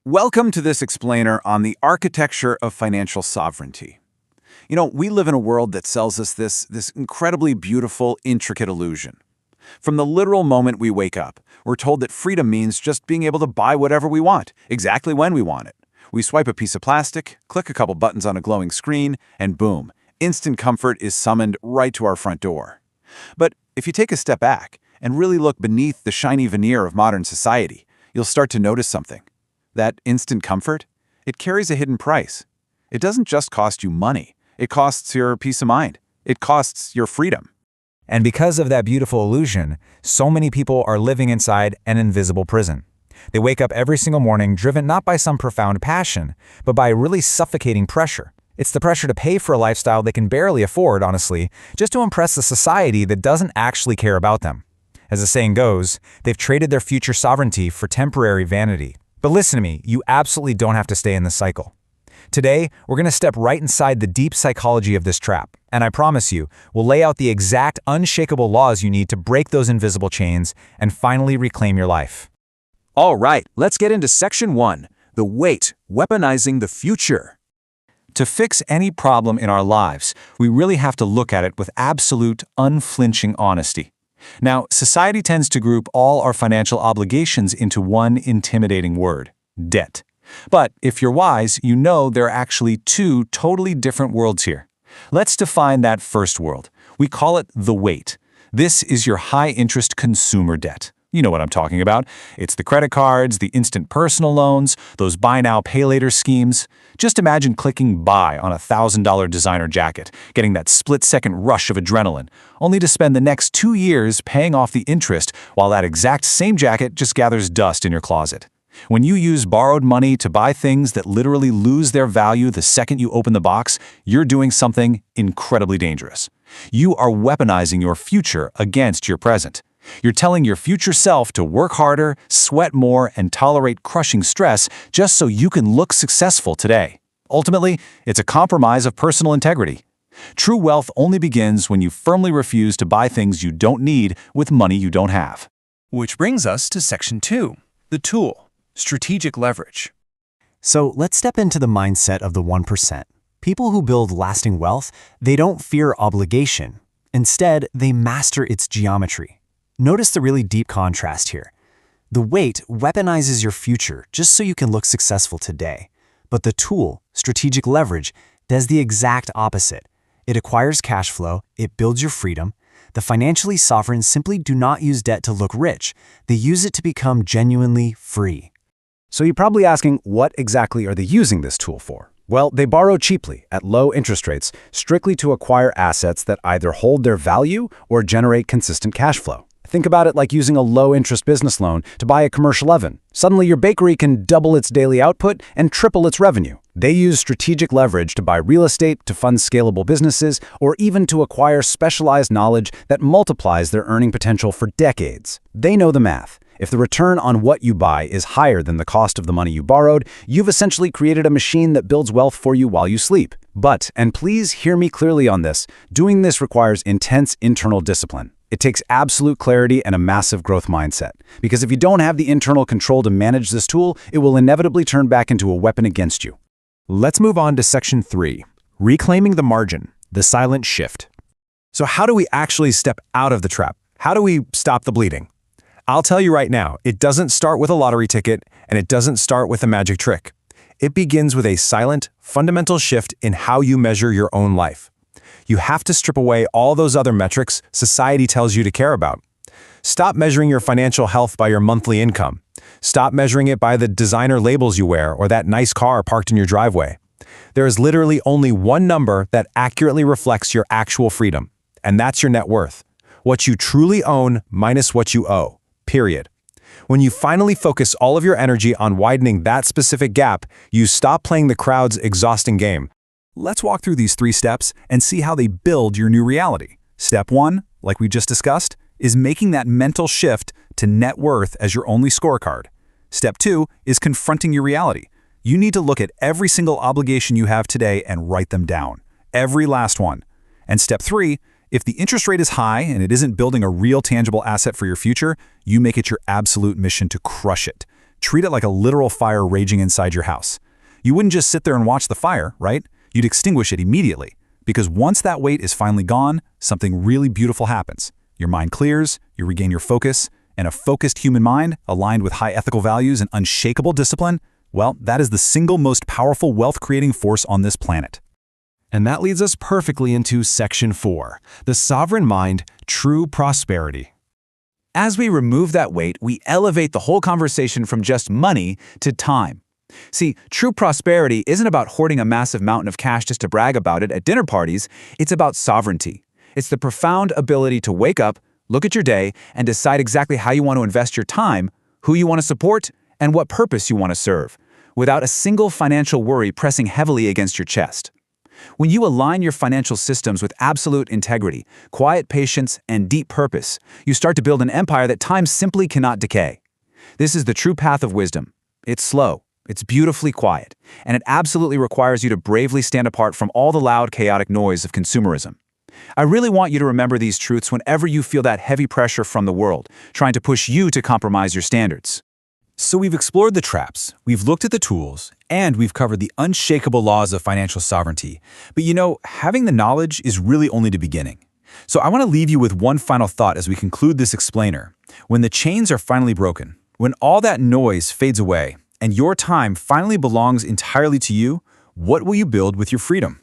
Welcome to this explainer on the architecture of financial sovereignty. We live in a world that sells us this incredibly beautiful, intricate illusion. From the literal moment we wake up, we're told that freedom means just being able to buy whatever we want, exactly when we want it. We swipe a piece of plastic, click a couple buttons on a glowing screen, and boom, instant comfort is summoned right to our front door. But if you take a step back and really look beneath the shiny veneer of modern society, you'll start to notice something. That instant comfort, it carries a hidden price. It doesn't just cost you money. It costs your peace of mind. It costs your freedom. And because of that beautiful illusion, so many people are living inside an invisible prison. They wake up every single morning driven not by some profound passion, but by really suffocating pressure. It's the pressure to pay for a lifestyle they can barely afford, honestly, just to impress a society that doesn't actually care about them. As the saying goes, they've traded their future sovereignty for temporary vanity. But listen to me, you absolutely don't have to stay in this cycle. Today, we're going to step right inside the deep psychology of this trap, and I promise you, we'll lay out the exact unshakable laws you need to break those invisible chains and finally reclaim your life. All right, let's get into Section 1, the weight, weaponizing the future. To fix any problem in our lives, we really have to look at it with absolute, unflinching honesty. Now, society tends to group all our financial obligations into one intimidating word: debt. But if you're wise, you know there are actually two totally different worlds here. Let's define that first world. We call it the weight. This is your high-interest consumer debt. You know what I'm talking about. It's the credit cards, the instant personal loans, those buy now, pay later schemes. Just imagine clicking buy on a $1,000 designer jacket, getting that split-second rush of adrenaline, only to spend the next 2 years paying off the interest while that exact same jacket just gathers dust in your closet. When you use borrowed money to buy things that literally lose their value the second you open the box, you're doing something incredibly dangerous. You are weaponizing your future against your present. You're telling your future self to work harder, sweat more, and tolerate crushing stress just so you can look successful today. Ultimately, it's a compromise of personal integrity. True wealth only begins when you firmly refuse to buy things you don't need with money you don't have. Which brings us to Section 2, the tool, strategic leverage. So let's step into the mindset of the 1%. People who build lasting wealth, they don't fear obligation. Instead, they master its geometry. Notice the really deep contrast here. The weight weaponizes your future just so you can look successful today. But the tool, strategic leverage, does the exact opposite. It acquires cash flow, it builds your freedom. The financially sovereign simply do not use debt to look rich. They use it to become genuinely free. So you're probably asking, what exactly are they using this tool for? Well, they borrow cheaply at low interest rates, strictly to acquire assets that either hold their value or generate consistent cash flow. Think about it like using a low-interest business loan to buy a commercial oven. Suddenly, your bakery can double its daily output and triple its revenue. They use strategic leverage to buy real estate, to fund scalable businesses, or even to acquire specialized knowledge that multiplies their earning potential for decades. They know the math. If the return on what you buy is higher than the cost of the money you borrowed, you've essentially created a machine that builds wealth for you while you sleep. But, and please hear me clearly on this, doing this requires intense internal discipline. It takes absolute clarity and a massive growth mindset. Because if you don't have the internal control to manage this tool, it will inevitably turn back into a weapon against you. Let's move on to Section 3, reclaiming the margin, the silent shift. So how do we actually step out of the trap? How do we stop the bleeding? I'll tell you right now, it doesn't start with a lottery ticket, and it doesn't start with a magic trick. It begins with a silent, fundamental shift in how you measure your own life. You have to strip away all those other metrics society tells you to care about. Stop measuring your financial health by your monthly income. Stop measuring it by the designer labels you wear or that nice car parked in your driveway. There is literally only one number that accurately reflects your actual freedom, and that's your net worth. What you truly own minus what you owe, period. When you finally focus all of your energy on widening that specific gap, you stop playing the crowd's exhausting game. Let's walk through these 3 steps and see how they build your new reality. Step 1, like we just discussed, is making that mental shift to net worth as your only scorecard. Step 2 is confronting your reality. You need to look at every single obligation you have today and write them down. Every last one. And step 3, if the interest rate is high and it isn't building a real tangible asset for your future, you make it your absolute mission to crush it. Treat it like a literal fire raging inside your house. You wouldn't just sit there and watch the fire, right? You'd extinguish it immediately. Because once that weight is finally gone, something really beautiful happens. Your mind clears, you regain your focus, and a focused human mind, aligned with high ethical values and unshakable discipline, well, that is the single most powerful wealth-creating force on this planet. And that leads us perfectly into Section 4, the sovereign mind, true prosperity. As we remove that weight, we elevate the whole conversation from just money to time. See, true prosperity isn't about hoarding a massive mountain of cash just to brag about it at dinner parties. It's about sovereignty. It's the profound ability to wake up, look at your day, and decide exactly how you want to invest your time, who you want to support, and what purpose you want to serve, without a single financial worry pressing heavily against your chest. When you align your financial systems with absolute integrity, quiet patience, and deep purpose, you start to build an empire that time simply cannot decay. This is the true path of wisdom. It's slow. It's beautifully quiet, and it absolutely requires you to bravely stand apart from all the loud, chaotic noise of consumerism. I really want you to remember these truths whenever you feel that heavy pressure from the world, trying to push you to compromise your standards. So we've explored the traps, we've looked at the tools, and we've covered the unshakable laws of financial sovereignty. But having the knowledge is really only the beginning. So I want to leave you with one final thought as we conclude this explainer. When the chains are finally broken, when all that noise fades away, and your time finally belongs entirely to you, what will you build with your freedom?